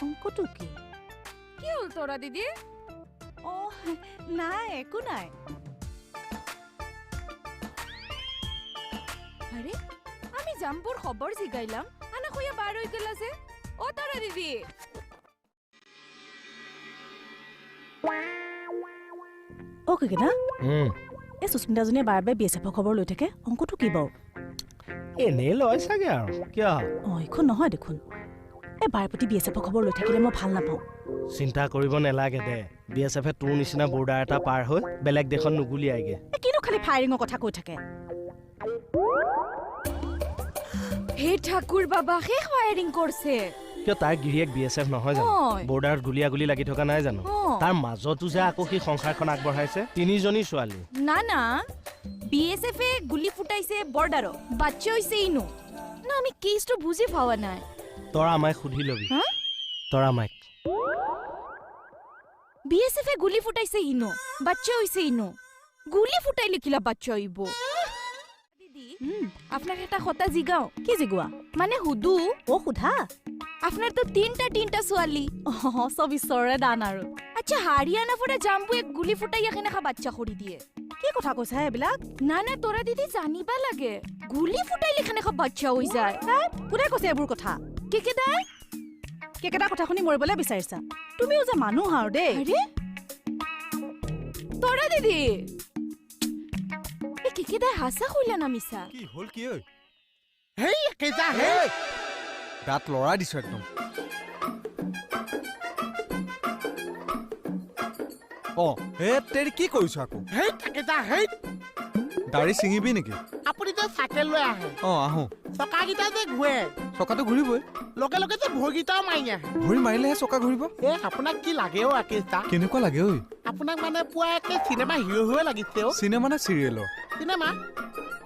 অংকটো কি হ'ল তোৰা দিদি নাই একো নাই আরে আমি জাম্পুর খবর জিগাইলাম আনা কইয়া বার হই গেল যে ও তোরা দিদি কি না এই সুস্মিতাজনীয়ে বাৰে বাৰে বিএছএফৰ খবৰ লৈ থাকে অংকটো কি বাৰু এনেই লয় চাগে আৰু কিয় এইখন নহয় দেখোন এই বাৰে প্ৰতি বিএছএফৰ খবৰ লৈ থাকিলে মই ভাল নাপাওঁ চিন্তা কৰিব নালাগে দে বিএছএফে তোৰ নিচিনা বৰ্ডাৰ এটা পাৰ হৈ বেলেগ দেশত নুগুলিয়াইগে কিনো খালি ফায়াৰিঙৰ কথা কৈ থাকে হে ঠাকুৰ বাবা হে ফায়াৰিং কৰছে কিয় তাৰ গিৰিয়েক বিএছএফ নহয় জানো বৰ্ডাৰত গুলিয়াগুলি লাগি থকা নাই জানো তাৰ মাজতো যে আকৌ সি সংসাৰখন আগবঢ়াইছে তিনিজনী ছোৱালী না না বিএসএফ এ গুলি ফুটাইছে বৰ্ডাৰও বাচ্চা হইছে ইনু না আমি কেসটো বুঝি পাওয়া নাই তৰা আমাক সুধি লবি তৰা আমাক বিএসএফ এ গুলি ফুটাইছে ইনু বাচ্চা হইছে ইনু গুলি ফুটাইলে কিলা বাচ্চা হইব দিদি আপনার একটা কথা জিগাও কি জিগুৱা মানে হুদু সুধা আপনাৰ তো তিনটা ছোৱালী সব ঈশ্বৰে দান আৰু আচ্ছা হাৰিয়ানা ফুটা জাম্বু এক গুলি ফুটাইয়া কেনেকা বাচ্চা কৰি দিয়ে কি কথা কৈছা এইবিলাক না না তোরা দিদি জানিবা লাগে গুলি ফুটাইলে কেনেকা বাচ্চা হৈ যায় কোনে কৈছে এইবোৰ কথা কেকেদাই কেকেটা কথা শুনি মৰিবলৈ বিচাৰিছা তুমিও যে মানুহ আৰু দেই আরে তোরা দিদি এ কেকেদাই হাসা কইলা না মিছা কি হল কি ঐ হেই কেজা হেই দাঁত লৰাই দিছো একদম হে তেৰি কি কৰিছ আকৌ হেই কেজা হেই দাড়ি ছিঙিবি নেকি আপুনি যে চাইকেল লৈ আহে আহো চকাকেইটা যে ঘূৰে চকাটো ঘূৰিবই লগে লগে যে ভৰিকেইটাও মাৰি আহে ভৰি মাৰিলেহে চকা ঘূৰিব আপোনাক কি লাগে অ আকেশদা কেনেকুৱা লাগে ঐ আপোনাক মানে পুৱা একে চিনেমা হিৰ' হিৰ' লাগিছে অ চিনেমা নে চিৰিয়েলৰ চিনেমা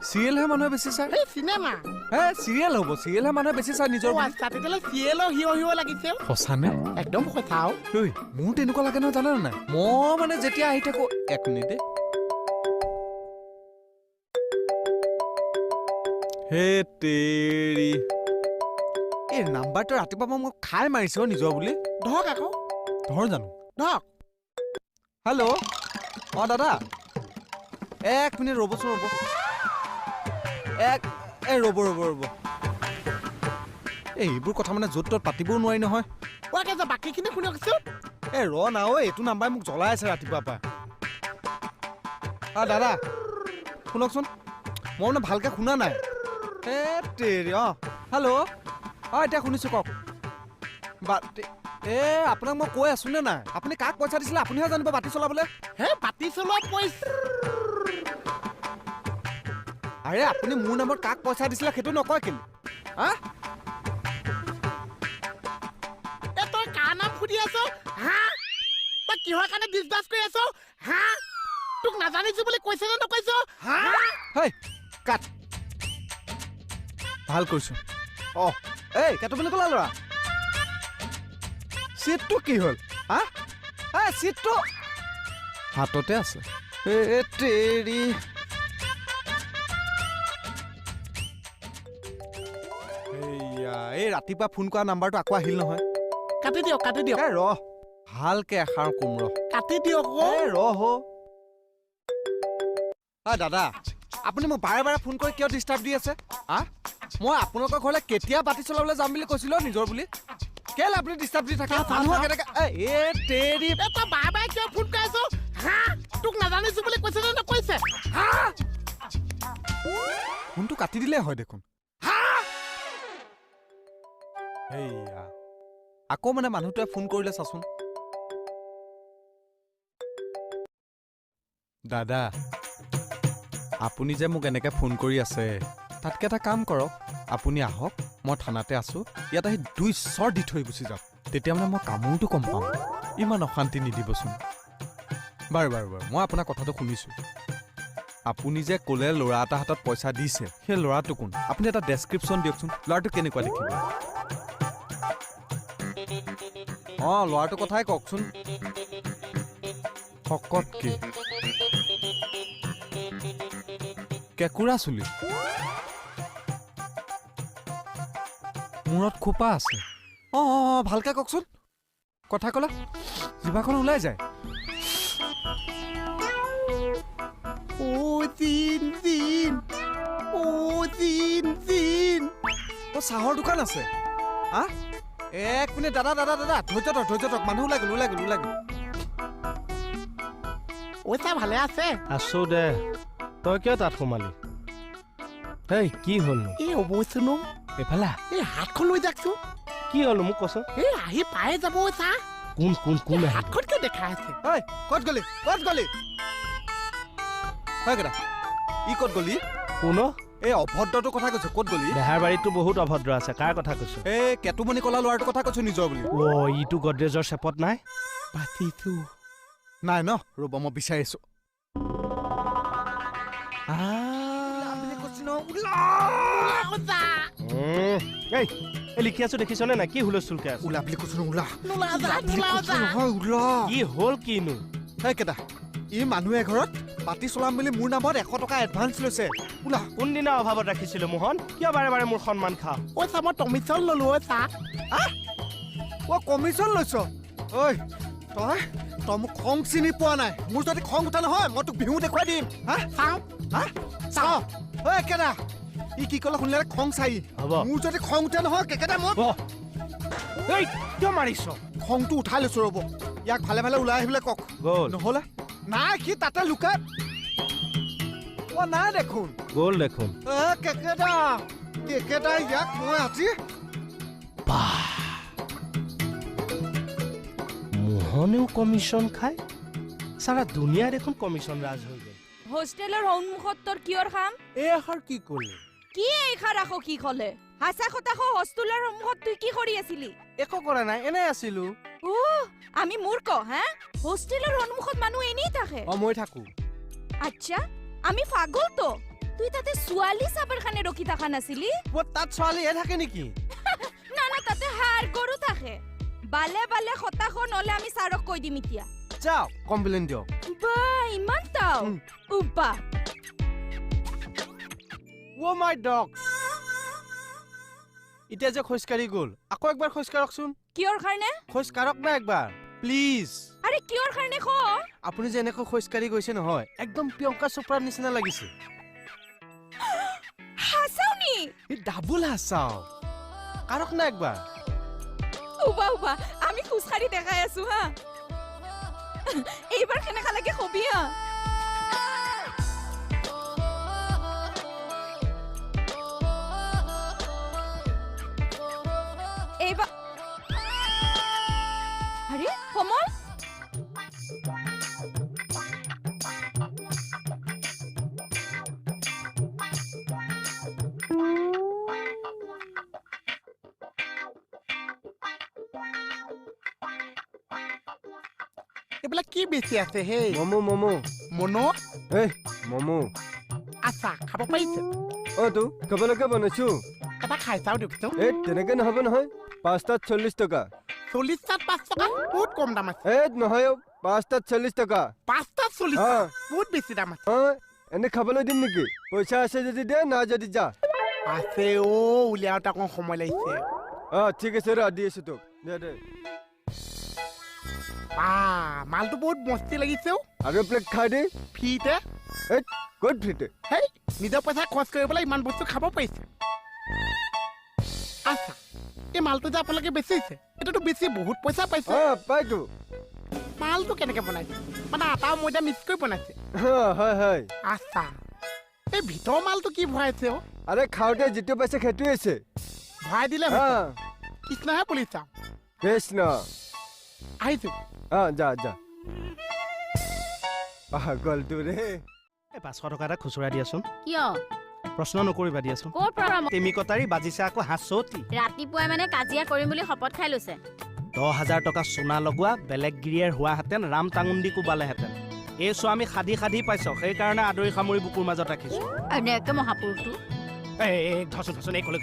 চিৰিয়েলহে মানুহে বেছি চাই সেই চিনেমা হে চিৰিয়েল হ'ব চিৰিয়েলহে মানুহে বেছি চাই নিজৰ আচ্ছা তেতিয়াহ'লে চিৰিয়েলৰ হিৰ' হিৰ' লাগিছে সঁচানে একদম সঁচা অ ঐ মোৰ তেনেকুৱা লাগে নহয় জানা নাই মই মানে যেতিয়া আহি থাকো এক মিনিট হে তেৰি এই নাম্বাৰটো ৰাতিপুৱা মোক খাই মাৰিছে নিজৰ বুলি ধৰক আকৌ ধৰ জানো ধৰক হেল্ল' দাদা এক মিনিট ৰ'বচোন ৰ'ব ৰ'ব এইবোৰ কথা মানে য'ত ত'ত পাতিবও নোৱাৰি নহয় যে বাকীখিনি শুনকচোন না এইটো নাম্বাৰ মোক জ্বলাই আছে ৰাতিপুৱাৰ পৰা দাদা শুনকচোন মই মানে ভালকে শুনা নাই তেৰি হেল্ল' এতিয়া শুনিছো কওক আপোনাক মই কৈ আছো নে নাই আপুনি কাক পইচা দিছিলে আপুনিহে জানিব বাতি চলাবলৈ হে বাতি চলোৱা পইচা আৰে আপুনি মোৰ নামত কাক পইচা দিছিলে সেইটো নকয় কেলে তই কাৰ নাম সুধি আছ হা তই কিহৰ কাৰণে ডিছকাছ কৰি আছ হা তোক নাজানিছো বুলি কৈছে নে নকৈছ হা কাট ভাল কৈছো কেইটা বুলি ক'লা ল'ৰা চিটটো কি হ'ল চিটটো হাততে আছে তেৰি এই ৰাতিপুৱা ফোন কৰা নাম্বাৰটো আকৌ আহিল নহয় কাটি দিয়ক ভালকে এষাৰ কম কাটি দিয়ক দাদা আপুনি মোক বাৰে বাৰে ফোন কৰি কিয় ডিষ্টাৰ্ব দি আছে মই আপোনালোকৰ ঘৰলৈ কেতিয়া বাতি চলাবলৈ যাম বুলি কৈছিলো নিজৰ বুলি কেলে আপুনি ডিষ্টাৰ্ব দি থাকে তেৰি তই বাৰে বাৰে কিয় ফোন কৰি আছ হা তোক নাজানিছো বুলি কৈছে নে নকৈছে ফোনটো কাটি দিলে হয় দেখোন আকৌ মানে মানুহটোৱে ফোন কৰিলে চাচোন দাদা আপুনি যে মোক এনেকে ফোন কৰি আছে তাতকে এটা কাম কৰক আপুনি আহক মই থানাতে আছো ইয়াত আহি 2 চৰ দি থৈ গুচি যাওক তেতিয়া মানে মই কামোৰটো কম পাম ইমান অশান্তি নিদিবচোন বাৰু মই আপোনাৰ কথাটো শুনিছো আপুনি যে ক'লে ল'ৰা এটা হাতত পইচা দিছে সেই ল'ৰাটো কোন আপুনি এটা ডেছক্ৰিপশ্যন দিয়কচোন ল'ৰাটো কেনেকুৱা দেখিব ল'ৰাটোৰ কথাই কওকচোন শকতকে কেঁকুৰা চুলি মূৰত খোপা আছে ভালকে কওকচোন কথা ক'লা জিভাখন ওলাই যায় চাহৰ দোকান আছে হা 1 মিনিট দাদা ধৈৰ্য ধৰক মানুহ ওলাই গ'ল চা ভালে আছে আছো দে তই কিয় তাত সোমালি হেই কি হ'ল এই অৱশ্যনো এইফালে এই হাতখন লৈ যাকচোন কি হ'ল মোক কচোন এই আহি পায়ে যাব চা কোন হাতখন কিয় দেখা আছে ক'ত গলি হয় কেইটা ই ক'ত গলি কোন এই অভদ্ৰটোৰ কথা কৈছো ক'ত গলি বেহাৰ বাৰীততো বহুত অভদ্ৰ আছে কাৰ কথা কৈছো এই কেতুমণি কলা ল'ৰাটোৰ কথা কৈছো নিজৰ বুলি ইটো গডৰেজৰ চেপত নাই বাচিছো নাই ন ৰ'ব মই বিচাৰিছো লিখি আছো দেখিছনে নাই কি হুলস্থুলকে আছে ওলা বুলি কৈছো ওলা কি হ'ল কিনো কেইটা ই মানুহ এঘৰত পাতি চলাম বুলি মোৰ নামত 100 টকা এডভান্স লৈছে ওলা কোনদিনা অভাৱত ৰাখিছিলো মোহন কিয় বাৰে বাৰে মোৰ সন্মান খাওঁ চা মই কমিশ্যন ললো চা কমিশ্যন লৈছ ঐ তই মোক খং চিনি পোৱা নাই মোৰ যদি খং উঠা নহয় মই তোক বিহু দেখুৱাই দিম চাওঁ কেইটা ই কি ক'লে শুনিলে খং চাই মোৰ যদি খং উঠে নহয় কেকেটা মই কিয় মাৰিছ খংটো উঠাই লৈছো ৰ'ব ইয়াক ভালে ভালে ওলাই আহিবলৈ কওক নহ'লে নাই সি তাতে লুকাই নাই দেখোন গ'ল দেখোন কেকেটা ইয়াক মই আজি মোহনেও কমিশ্যন খায় সারা দুনিয়া দেখোন কমিশ্যন ৰাজ হৈ গ'ল হোষ্টেলৰ সন্মুখত তোৰ কিয়ৰ খাম এই আখৰ কি কৰিলে কি এইখাৰ আকৌ কি ক'লে হাসা কথা হোষ্টেলৰ সন্মুখত তুই কি কৰি আছিলি একো কৰা নাই এনে আছিলো আমি মূৰ্খ হা হোষ্টেলৰ সন্মুখত মানুহ এনেই থাকে মই থাকো আচ্ছা আমি পাগল তো তুই তাতে ছোৱালী চাবৰ কাৰণে ৰখি থকা নাছিলি তাত ছোৱালীহে থাকে নেকি না তাতে হাড় গৰু থাকে বালে খতাখন হ'লে আমি ছাৰক কৈ দিম এতিয়া যাও কমপ্লেইন দিও বা ইমান তাও উপা মাই ডগ এতিয়া যে খোজকাঢ়ি গ'ল আকৌ একবাৰ খোজকাঢ়কচোন কিয়ৰ কাৰণে খোজকাঢ়ক না একবাৰ প্লিজ আৰে কিয়ৰ কাৰণে খ আপুনি যে এনেকৈ খোজকাঢ়ি গৈছে নহয় একদম প্ৰিয়ংকা চোপ্ৰাৰ নিচিনা লাগিছে হাসাওনি ই ডাবল হাসাও কাৰক না একবাৰ উবা আমি খোজকাঢ়ি দেখাই আছো হা এইবাৰ কেনেকা লাগে কবি হা এইবাৰ আৰে কমল এইবিলাক কি বেছি আছে হেই মমো মনো এই মমো আচ্ছা খাব পাৰিছে তো খাবলৈকে বনাইছো এটা খাই চাওঁ দেখিছো এই তেনেকে নহ'ব নহয় 5টাত 40 টকা 40টাত 5 টকা বহুত কম দাম আছে নহয় 5টাত 40 টকা 5টাত 40 টকা বহুত বেছি দাম আছে এনে খাবলৈ দিম নেকি পইচা আছে যদি দে না যদি যা আছে উলিয়াওতে অকণ সময় লাগিছে ঠিক আছে ৰ দি আছো তোক দে মালটো বহুত মস্তি লাগিছে আৰু প্লেট খাই দে ফ্ৰীতে ক'ত ফ্ৰীতে হেই নিজৰ পইচা খৰচ কৰিবলৈ ইমান বস্তু খাব পাৰিছে আচ্ছা এই মালটো যে আপোনালোকে বেচিছে এইটোতো বেছি বহুত পইচা পাইছে পাইতো মালটো কেনেকে বনাইছে মানে আটা ময়দা মিক্স কৰি বনাইছে হয় আচ্ছা এই ভিতৰৰ মালটো কি ভৰাইছে আৰে খাওঁতে যিটো পাইছে সেইটোৱে আছে ভৰাই দিলে কৃষ্ণহে পুলিচ চাওঁ কৃষ্ণ আহিছো যা পাগলটো ৰে 500 টকা এটা খুচুৰা দিয়াচোন কিয় প্ৰশ্ন নকৰিবা দিয়াচোন ক'ৰ পৰা তেমি কটাৰী বাজিছে আকৌ হাঁচতি ৰাতিপুৱাই মানে কাজিয়া কৰিম বুলি শপত খাই লৈছে 10,000 টকা সোণা লগোৱা বেলেগ গিৰিয়েৰ হোৱাহেঁতেন ৰাম টাঙুন্দি কোবালেহেঁতেন এই স্বামী খাদি পাইছ সেইকাৰণে আদৰি সামৰি বুকুৰ মাজত ৰাখিছো এনেকে মহাপুৰুষটো ধচোন এই কলেজ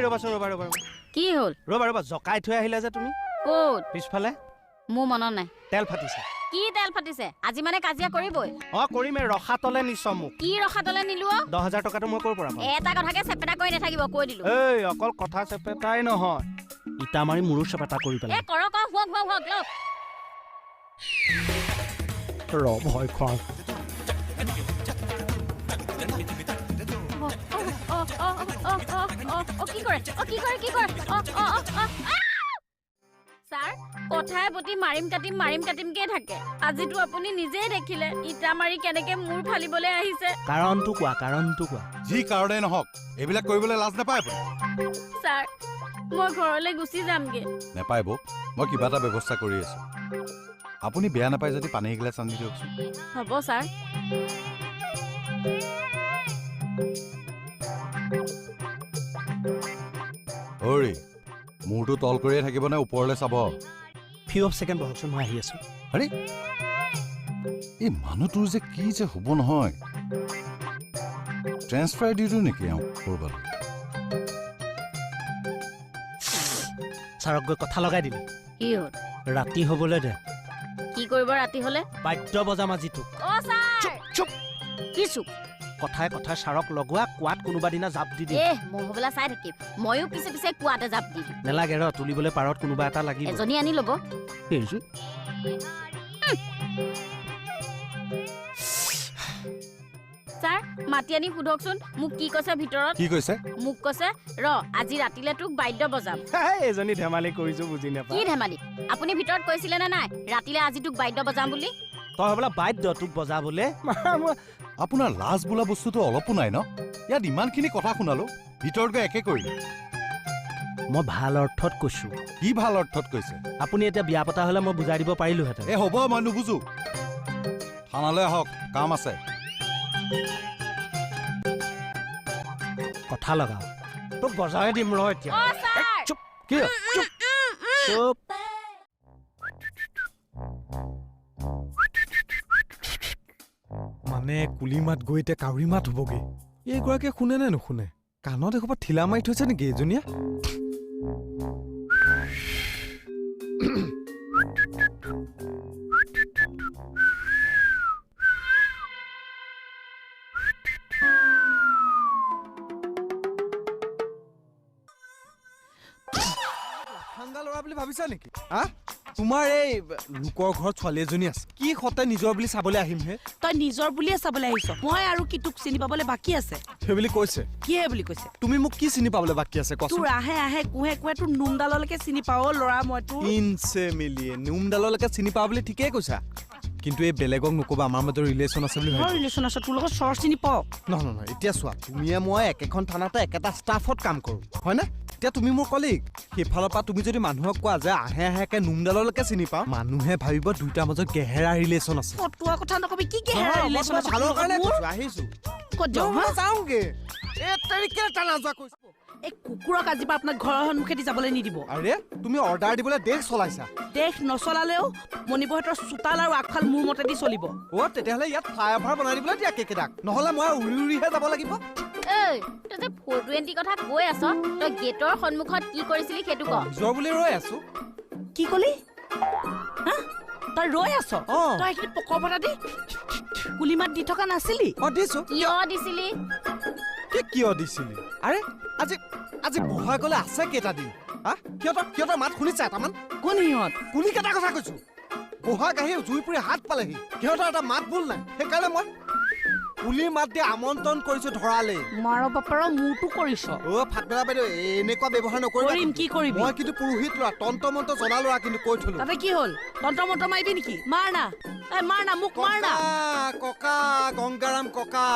ৰবাচোন ৰবা কি হ'ল ৰবা জকাই থৈ আহিলা যে তুমি ক'ত পিছফালে মোৰ মনত নাই তেল ফাটিছে কি তেল তেল ফাটিছে আজি মানে কাজিয়া কৰিবই কৰিমে ৰখাতলে নিছ মোক কি ৰখাতলে নিলো 10,000 টকাটো মই ক'ৰ পৰা পাম এটা কথাকে চেপেটা কৰি নাথাকিব কৈ দিলো এই অকল কথা চেপেটাই নহয় ইটা মাৰি মোৰো চেপেটা কৰি এ পেলাই কৰ হুৱক লওক ভয় খুৱাওঁ কি কৰে ছাৰ কথাই প্ৰতি মাৰিম কাটিমকে থাকে আজিতো আপুনি নিজেই দেখিলে ইটা মাৰি কেনেকে মূৰ ফালিবলৈ আহিছে কাৰণটো কোৱা যি কাৰণেই নহওক এইবিলাক কৰিবলৈ লাজ নাপায় ছাৰ মই ঘৰলৈ গুচি যামগে নাপায় বৌ মই কিবা এটা ব্যৱস্থা কৰি আছো আপুনি বেয়া নাপায় যদি পানী এগিলাচ আনি দিয়কচোন হ'ব ছাৰ অৰি মূৰটো তল কৰিয়ে থাকিব নে ওপৰলৈ চাব ফিউ অফ ছেকেণ্ড বহকচোন মই আহি আছো আৰে এই মানুহটোৰ যে কি যে হ'ব নহয় ট্ৰেন্সফাৰ দি দিওঁ নেকি কৰবালৈ ছাৰক গৈ কথা লগাই দিলি কি হ'ল ৰাতি হ'বলৈ দে কি কৰিব ৰাতি হলে বাদ্য বজাম আজি তোক অ ছাৰ চুপ কি চুপ কথাই ছাৰক লগোৱা কোৱাত কোনোবা দিনা জাপ দি দিম মই হবলা চাই থাকিম ময়ো পিছে কোৱাতে জাপ দি দিম নেলাগে তুলিবলৈ পাৰত কোনোবা এটা লাগিব এজনী আনি ল'ব ছাৰ মাতি আনি সোধকচোন মোক কি কৈছে ভিতৰত কি কৈছে মোক কৈছে আজি ৰাতিলে তোক বাদ্য বজাম এজনী ধেমালি কৰিছো বুজি কি নাপায় ধেমালি আপুনি ভিতৰত কৈছিলে নে নাই ৰাতিলে আজি তোক বাদ্য বজাম বুলি তই হ'বলা বাদ্য তোক বজাবলে আপোনাৰ লাজ বোলা বস্তুটো অলপো নাই ন ইয়াত ইমানখিনি কথা শুনালো ভিতৰত গৈ একে কৰিলে মই ভাল অৰ্থত কৈছো কি ভাল অৰ্থত কৈছে আপুনি এতিয়া বিয়া পতা হলে মই বুজাই দিব পাৰিলোহেঁতেন এ হ'ব মই নুবুজো থানালৈ আহক কাম আছে কথা লগাও তোক বজাই দিম এতিয়া অ ছাৰ চুপ কি চুপ মানে কুলি মাত গৈ এতিয়া কাউৰী মাত হ'বগে এইগৰাকীয়ে শুনে নে নুশুনে কাণত এসোপা ঠিলা মাৰি থৈছে নেকি এজনীয়া ল'ৰা বুলি ভাবিছা নেকি তোমাৰ এই লোকৰ ঘৰত ছোৱালী এজনী আছে কি সতে নিজৰ বুলি চাবলৈ আহিমহে তই নিজৰ বুলিয়ে চাবলৈ আহিছ মই আৰু কি তোক চিনি পাবলৈ বাকী আছে সেই বুলি কৈছে কিহে বুলি কৈছে তুমি মোক কি চিনি পাবলৈ বাকী আছে কচোন তোৰ আহে কুহে তোৰ নুমডাললৈকে চিনি পাও ল'ৰা মই তোৰ ইনছে মিলিয়ে নুমডাললৈকে চিনি পাওঁ বুলি ঠিকেই কৈছা কিন্তু এই বেলেগক নকবা আমাৰ মাজত ৰিলেশ্যন আছে বুলি ভাবিছো ৰিলেশ্যন আছে তোৰ লগত চৰ চিনি পাও নহয় এতিয়া চোৱা তুমিয়ে মই একেখন থানাতে একেটা ষ্টাফত কাম কৰো হয়নে এতিয়া তুমি মোৰ কলিগ সেইফালৰ পৰা তুমি যদি মানুহক কোৱা যে আহে নুমডাললৈকে চিনি পাওঁ মানুহে ভাবিব দুইটাৰ মাজত গেহেৰা ৰিলেশ্যন আছে ফটোৱা কথা নকবি কি গেহেৰা ৰিলেশ্যন আছে ভালৰ কাৰণে কৈছো আহিছো ক'ত যাওঁ যাওঁগে এই কুকুৰক আজি পৰা আপোনাক ঘৰৰ সন্মুখেদি যাবলৈ নিদিব আৰে তুমি অৰ্ডাৰ দিবলৈ দেশ চলাইছা দেশ নচলালেও মণিপুৰহঁতৰ চোতাল আৰু আগফাল মোৰ মতেদি চলিব তেতিয়াহ'লে ইয়াত ফ্লাইঅভাৰ বনাই দিবলৈ দিয়া কেইকেইটাক নহ'লে মই উৰিহে যাব লাগিব এই তই যে 420 কথা কৈ আছ তই গেটৰ সন্মুখত কি কৰিছিলি সেইটো ক নিজৰ বুলি ৰৈ আছো কি কলি তই ৰৈ আছ অ তই এইখিনি পকৰ পতা দি গুলি মাত দি থকা নাছিলি দিছো কিয় দিছিলি কিয় দিছিলি আৰে আজি বহাই গ'লে আছে কেইটা দিন সিহঁতৰ মাত শুনিছা এটামান কোন সিহঁত কোনি কেইটা কথা কৈছো বহাগ আহি জুই পুৰি হাত পালেহি সিহঁতৰ এটা মাত ভুল নাই সেইকাৰণে মই পুলিৰ মাত দি আমন্ত্ৰণ কৰিছো ধৰালে মাৰ বাপাৰৰ মূৰটো কৰিছ ফাটমেলা বাইদেউ এনেকুৱা ব্যৱহাৰ কৰিম কি কৰিবি মই কিন্তু পুৰোহিত ল'ৰা তন্ত্ৰ মন্ত্ৰ জনা ল'ৰা কিন্তু কৈ থলো তাতে কি হ'ল তন্ত্ৰ মন্ত্ৰ মাৰিবি নেকি মাৰ না মোক মাৰ না ককা গংগাৰাম ককা